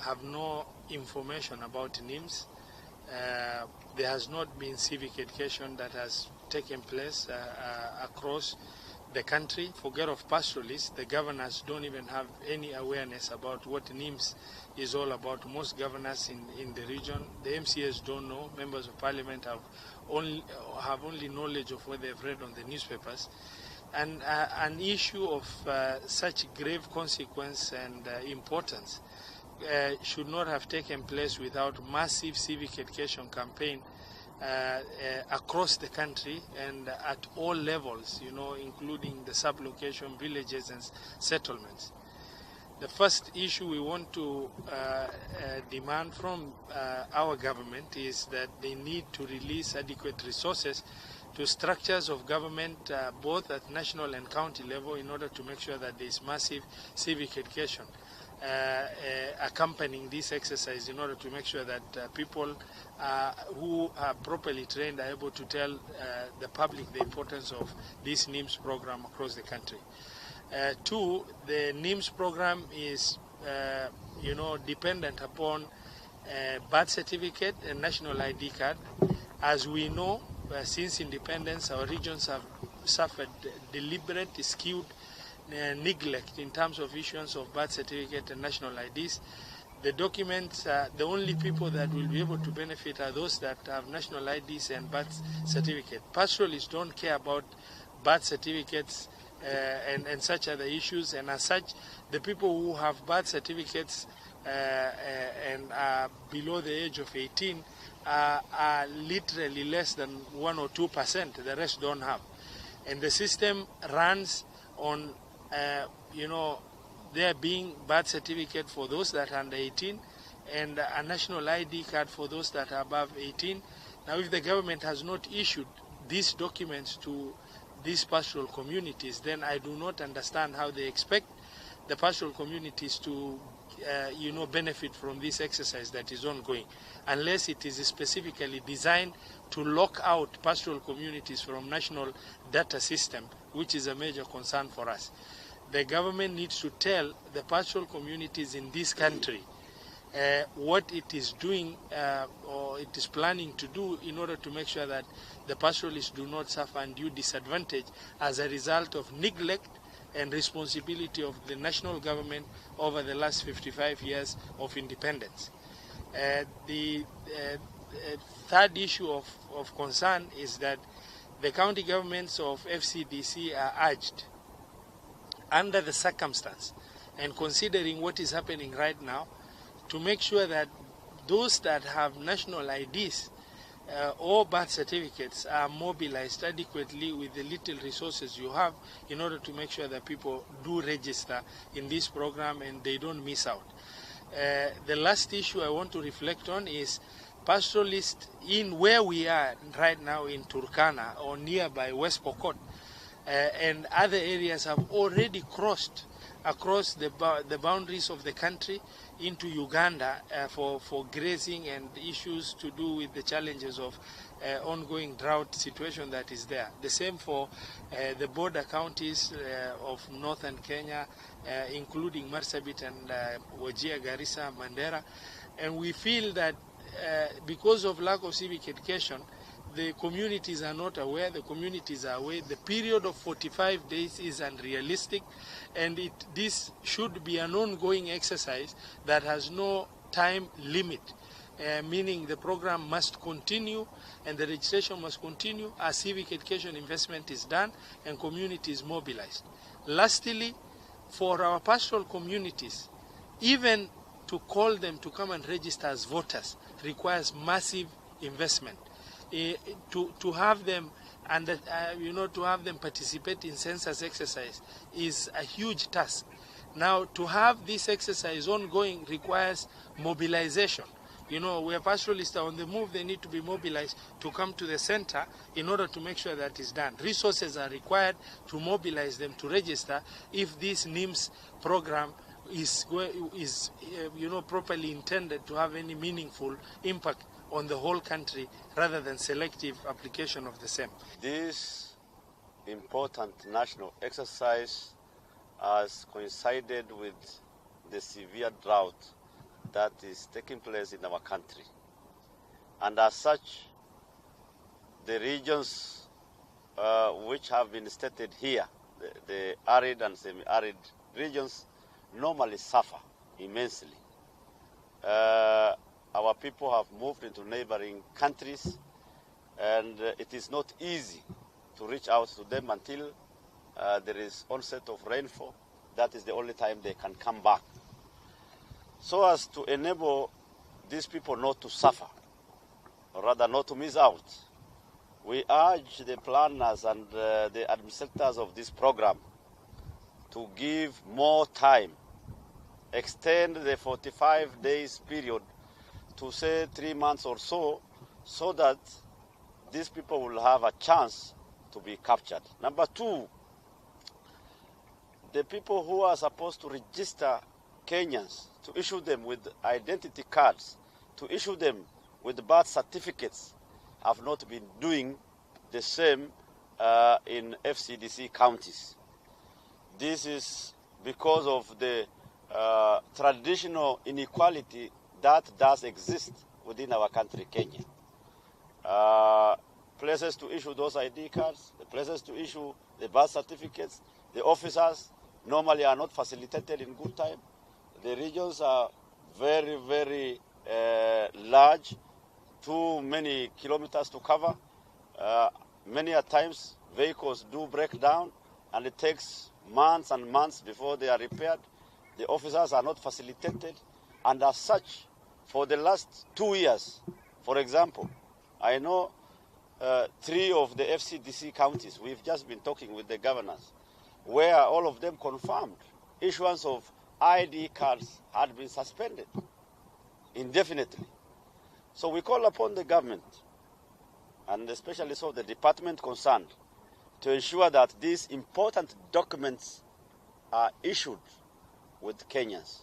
have no information about Niims. There has not been civic education that has taken place across the country. Forget of pastoralists, the governors don't even have any awareness about what Niims is all about. Most governors in the region, the MCAs don't know. Members of Parliament have only knowledge of what they've read on the newspapers. And an issue of such grave consequence and importance should not have taken place without massive civic education campaign across the country and at all levels, including the sub-location, villages and settlements. The first issue we want to demand from our government is that they need to release adequate resources to structures of government, both at national and county level, in order to make sure that there is massive civic education accompanying this exercise, in order to make sure that people who are properly trained are able to tell the public the importance of this Niims program across the country. Two, the Niims program is, dependent upon birth certificate and national ID card. As we know, since independence, our regions have suffered deliberate, skewed neglect in terms of issuance of birth certificate and national IDs. The documents, the only people that will be able to benefit are those that have national IDs and birth certificate. Pastoralists don't care about birth certificates and such other issues, and as such, the people who have birth certificates and are below the age of 18 are literally less than 1 or 2%. The rest don't have, and the system runs on there being birth certificate for those that are under 18 and a national ID card for those that are above 18. Now, if the government has not issued these documents to these pastoral communities, then I do not understand how they expect the pastoral communities to benefit from this exercise that is ongoing, unless it is specifically designed to lock out pastoral communities from national data system, which is a major concern for us. The government needs to tell the pastoral communities in this country what it is doing or it is planning to do in order to make sure that the pastoralists do not suffer undue disadvantage as a result of neglect and responsibility of the national government over the last 55 years of independence. The third issue of concern is that the county governments of Fcdc are urged, under the circumstance and considering what is happening right now, to make sure that those that have national IDs or birth certificates are mobilized adequately with the little resources you have, in order to make sure that people do register in this program and they don't miss out. The last issue I want to reflect on is pastoralists in where we are right now in Turkana or nearby West Pokot and other areas have already crossed across the boundaries of the country into Uganda for grazing and issues to do with the challenges of ongoing drought situation that is there. The same for the border counties of northern Kenya, including Marsabit and Wajir, Garissa, Mandera. And we feel that because of lack of civic education, the communities are not aware, the communities are aware. The period of 45 days is unrealistic, and this should be an ongoing exercise that has no time limit, meaning the program must continue and the registration must continue as civic education investment is done and community is mobilized. Lastly, for our pastoral communities, even to call them to come and register as voters requires massive investment. To have them and to have them participate in census exercise is a huge task. Now, to have this exercise ongoing requires mobilization. Where pastoralists are on the move, they need to be mobilized to come to the center in order to make sure that is done. Resources are required to mobilize them to register if this Niims program is properly intended to have any meaningful impact on the whole country rather than selective application of the same. This important national exercise has coincided with the severe drought that is taking place in our country. And as such, the regions which have been stated here, the arid and semi-arid regions, normally suffer immensely. Our people have moved into neighboring countries, and it is not easy to reach out to them until there is onset of rainfall. That is the only time they can come back. So as to enable these people not to suffer, or rather not to miss out, we urge the planners and the administrators of this program to give more time, extend the 45 days period to say 3 months or so that these people will have a chance to be captured. Number two, the people who are supposed to register Kenyans, to issue them with identity cards, to issue them with birth certificates, have not been doing the same in Fcdc counties. This is because of the traditional inequality that does exist within our country, Kenya. Places to issue those ID cards, the places to issue the birth certificates, the officers normally are not facilitated in good time. The regions are very, very large, too many kilometers to cover. Many a times vehicles do break down, and it takes months and months before they are repaired. The officers are not facilitated, and as such, for the last 2 years, for example, I know 3 of the Fcdc counties, we've just been talking with the governors, where all of them confirmed issuance of ID cards had been suspended indefinitely. So we call upon the government, and especially so the department concerned, to ensure that these important documents are issued with Kenyans.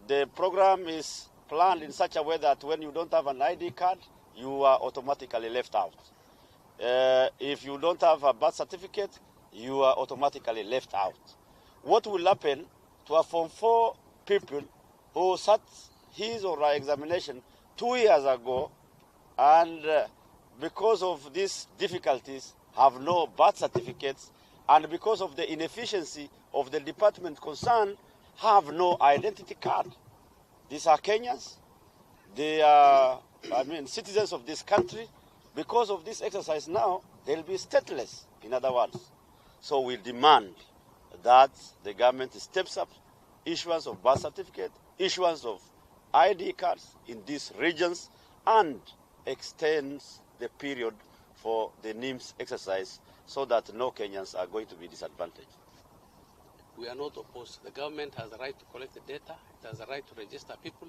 The program is planned in such a way that when you don't have an ID card, you are automatically left out. If you don't have a birth certificate, you are automatically left out. What will happen to a Form 4 people who sat his or her examination 2 years ago, and because of these difficulties have no birth certificates, and because of the inefficiency of the department concerned have no identity card? These are Kenyans. They are, citizens of this country. Because of this exercise now, they'll be stateless, in other words. So we demand that the government steps up issuance of birth certificate, issuance of ID cards in these regions, and extends the period for the Niims exercise so that no Kenyans are going to be disadvantaged. We are not opposed. The government has the right to collect the data. It has the right to register people.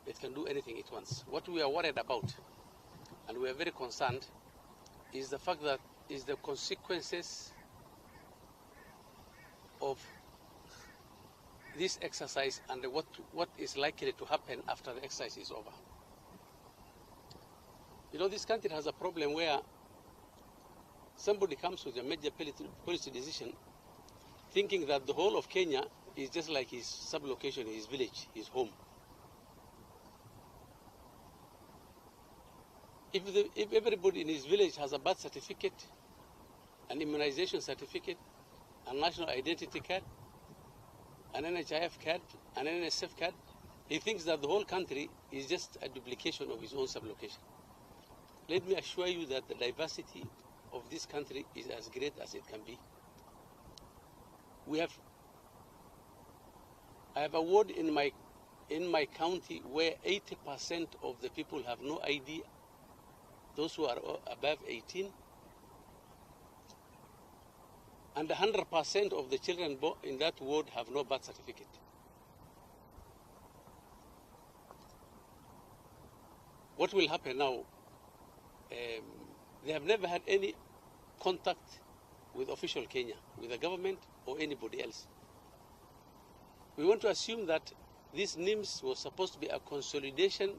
It can do anything it wants. What we are worried about, and we are very concerned, is the fact that is the consequences of this exercise and what is likely to happen after the exercise is over. You know, this country has a problem where somebody comes with a major policy decision thinking that the whole of Kenya is just like his sub-location, his village, his home. If everybody in his village has a birth certificate, an immunization certificate, a national identity card, an NHIF card, an NSF card, he thinks that the whole country is just a duplication of his own sub-location. Let me assure you that the diversity of this country is as great as it can be. I have a ward in my county where 80% of the people have no ID, those who are above 18, and 100% of the children born in that ward have no birth certificate. What will happen now? They have never had any contact with official Kenya, with the government or anybody else. We want to assume that this Niims was supposed to be a consolidation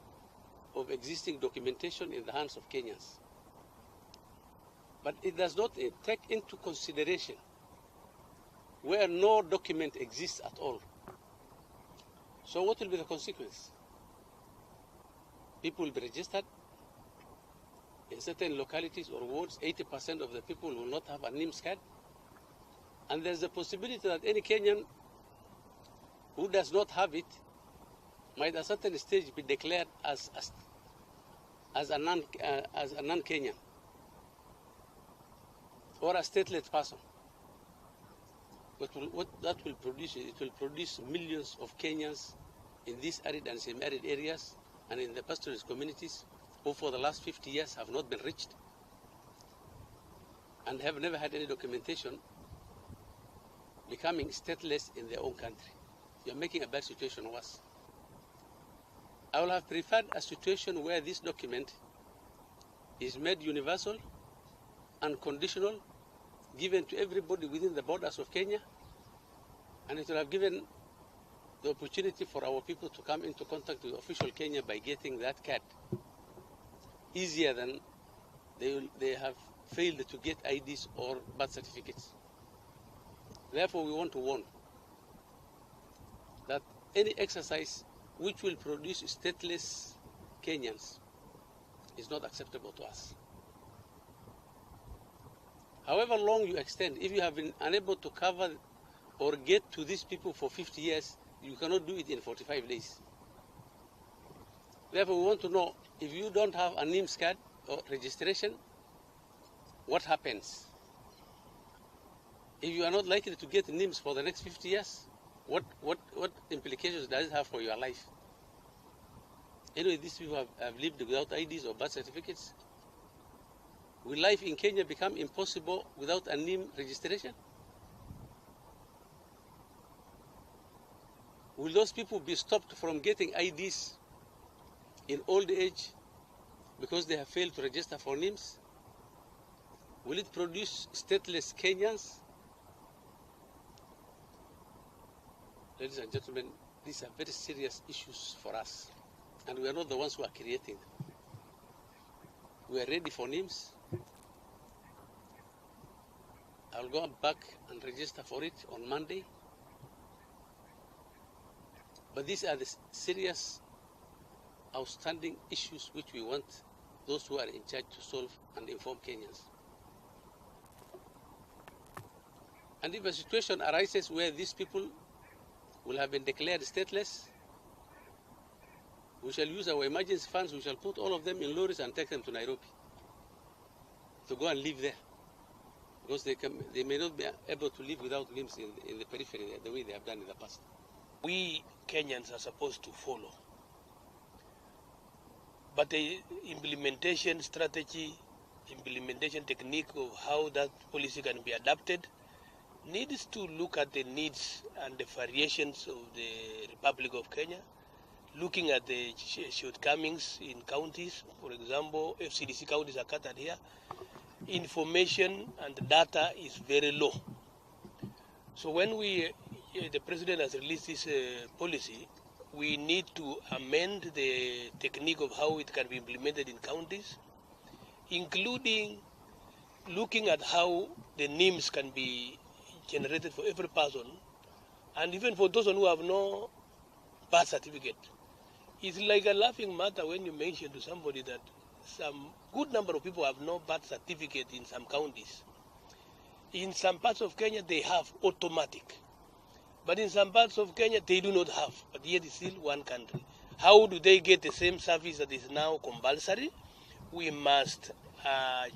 of existing documentation in the hands of Kenyans. But it does not take into consideration where no document exists at all. So what will be the consequence? People will be registered. In certain localities or wards, 80% of the people will not have a Niims card. And there's a possibility that any Kenyan who does not have it might at a certain stage be declared as a non-Kenyan or a stateless person. But what that will produce is it will produce millions of Kenyans in these arid and semi-arid areas and in the pastoralist communities who for the last 50 years have not been reached and have never had any documentation becoming stateless in their own country. You're making a bad situation worse. I would have preferred a situation where this document is made universal, unconditional, given to everybody within the borders of Kenya, and it would have given the opportunity for our people to come into contact with official Kenya by getting that card easier than they have failed to get IDs or birth certificates. Therefore, we want to warn that any exercise which will produce stateless Kenyans is not acceptable to us. However long you extend, if you have been unable to cover or get to these people for 50 years, you cannot do it in 45 days. Therefore, we want to know, if you don't have a Niims card or registration, what happens? If you are not likely to get Niims for the next 50 years, what implications does it have for your life? Anyway, these people have lived without IDs or birth certificates. Will life in Kenya become impossible without a Niims registration? Will those people be stopped from getting IDs in old age because they have failed to register for Niims? Will it produce stateless Kenyans? Ladies and gentlemen, these are very serious issues for us, and we are not the ones who are creating them. We are ready for Niims. I'll go back and register for it on Monday. But these are the serious, outstanding issues which we want those who are in charge to solve and inform Kenyans. And if a situation arises where these people will have been declared stateless, we shall use our emergency funds, we shall put all of them in lorries and take them to Nairobi to go and live there. Because they may not be able to live without Niims in the periphery the way they have done in the past. We Kenyans are supposed to follow. But the implementation strategy, implementation technique of how that policy can be adapted needs to look at the needs and the variations of the Republic of Kenya, looking at the shortcomings in counties. For example, Fcdc counties are cut here. Information and data is very low. So when the president has released this policy, we need to amend the technique of how it can be implemented in counties, including looking at how the Niims can be generated for every person, and even for those who have no birth certificate. It's like a laughing matter when you mention to somebody that some good number of people have no birth certificate in some counties. In some parts of Kenya, they have automatic. But in some parts of Kenya, they do not have. But yet it's still one country. How do they get the same service that is now compulsory? We must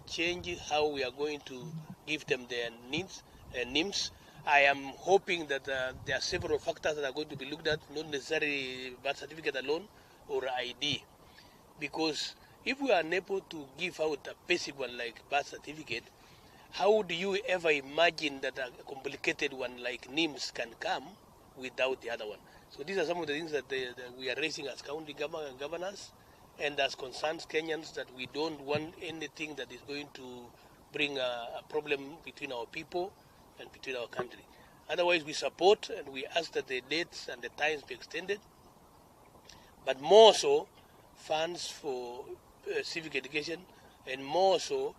change how we are going to give them their needs, Niims. I am hoping that there are several factors that are going to be looked at, not necessarily birth certificate alone or ID. Because if we are unable to give out a basic one like birth certificate, how do you ever imagine that a complicated one like Niims can come without the other one? So these are some of the things that we are raising as county governors and as concerns Kenyans, that we don't want anything that is going to bring a problem between our people and between our country. Otherwise, we support and we ask that the dates and the times be extended, but more so funds for civic education, and more so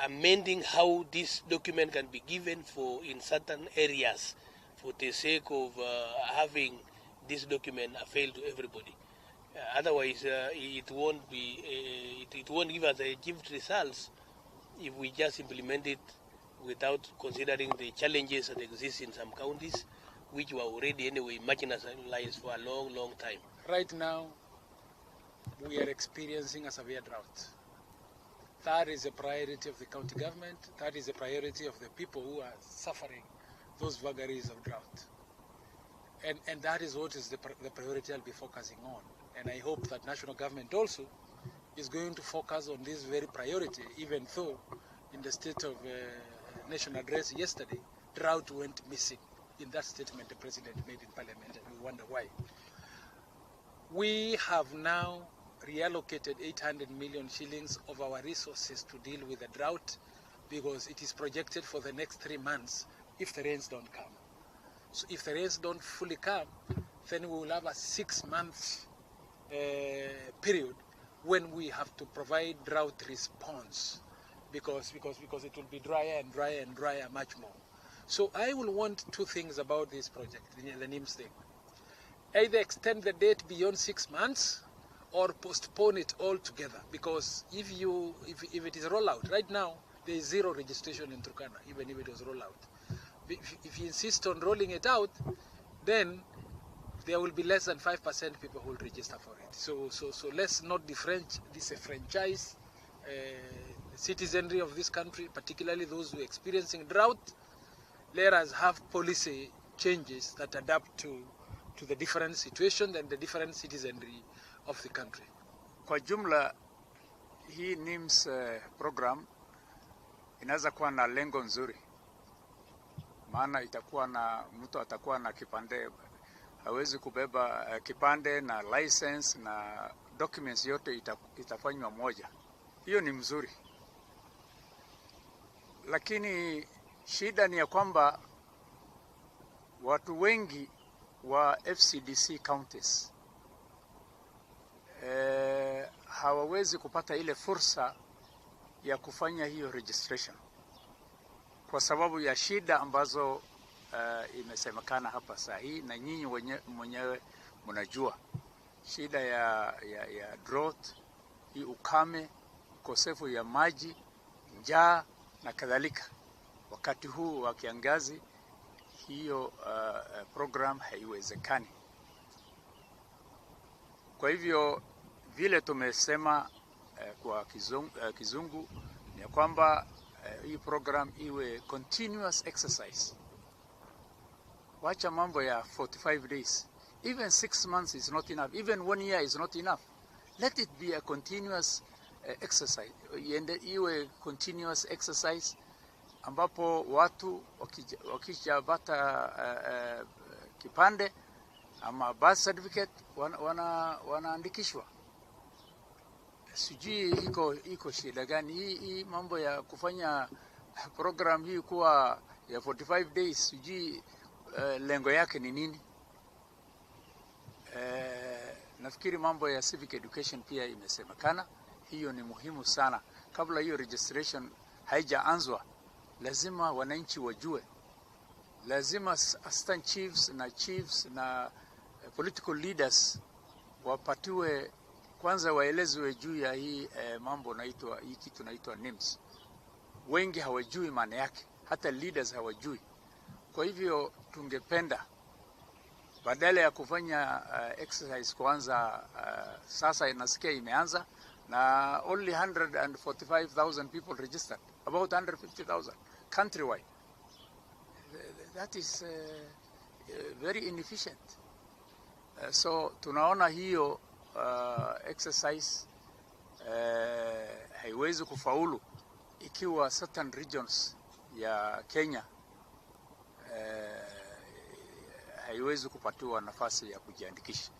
amending how this document can be given for in certain areas for the sake of having this document avail to everybody. Otherwise, it won't give us achieved results if we just implement it without considering the challenges that exist in some counties, which were already anyway marginalized for a long, long time. Right now, we are experiencing a severe drought. That is a priority of the county government. That is a priority of the people who are suffering those vagaries of drought. And that is what is the priority I'll be focusing on. And I hope that national government also is going to focus on this very priority, even though in the State of Nation address yesterday, drought went missing in that statement the President made in Parliament, and we wonder why. We have now reallocated 800 million shillings of our resources to deal with the drought, because it is projected for the next 3 months if the rains don't come. So if the rains don't fully come, then we will have a 6 months period when we have to provide drought response, because it will be drier and drier and drier much more. So I will want 2 things about this project, the Niims thing. Either extend the date beyond 6 months or postpone it altogether, because if it is rolled out, right now there is 0 registration in Turkana, even if it was rolled out. If you insist on rolling it out, then there will be less than 5% people who will register for it. So let's not disenfranchise citizenry of this country, particularly those who are experiencing drought. Let us have policy changes that adapt to the different situation and the different citizenry of the country. Kwa jumla, hii Niims program inaweza kuwa na lengo nzuri. Maana itakuwa na mtu atakuwa na kipande, hawezi kubeba kipande na license na documents yote itafanywa moja. Hiyo ni mzuri. Lakini shida ni ya kwamba watu wengi wa Fcdc counties hawawezi kupata ile fursa ya kufanya hiyo registration kwa sababu ya shida ambazo imesemekana hapa sahi, na nyinyi mwenyewe mnajua shida ya drought, hii ukame, ukosefu ya maji, njaa na kadhalika. Wakati huu wa kiangazi hiyo program haiwezekani. Kwa hivyo vile tumesema kwa kizungu ni kwamba hii program iwe continuous exercise. Wacha mambo ya 45 days. Even 6 months is not enough. Even 1 year is not enough. Let it be a continuous exercise. Iwe continuous exercise ambapo watu wakijapata kipande ama birth certificate wanaandikishwa. Sijui iko shida gani hii mambo ya kufanya program hii kuwa ya 45 days, sijui lengo yake ni nini? Nafikiri mambo ya civic education pia imesemekana, hiyo ni muhimu sana. Kabla hiyo registration haijaanzwa, lazima wananchi wajue, lazima assistant chiefs na political leaders wapatiwe kwanza, waelezwe juu ya hii mambo naitwa hii kitu naitwa Niims. Wengi hawajui maana yake, hata leaders hawajui. Kwa hivyo tungependa badala ya kufanya exercise kwanza, sasa inasikia imeanza na only 145,000 people registered, about 150,000 countrywide. That is very inefficient. So tunaona hiyo exercise haiwezi kufaulu ikiwa certain regions ya Kenya haiwezi kupatiwa nafasi ya kujiandikisha.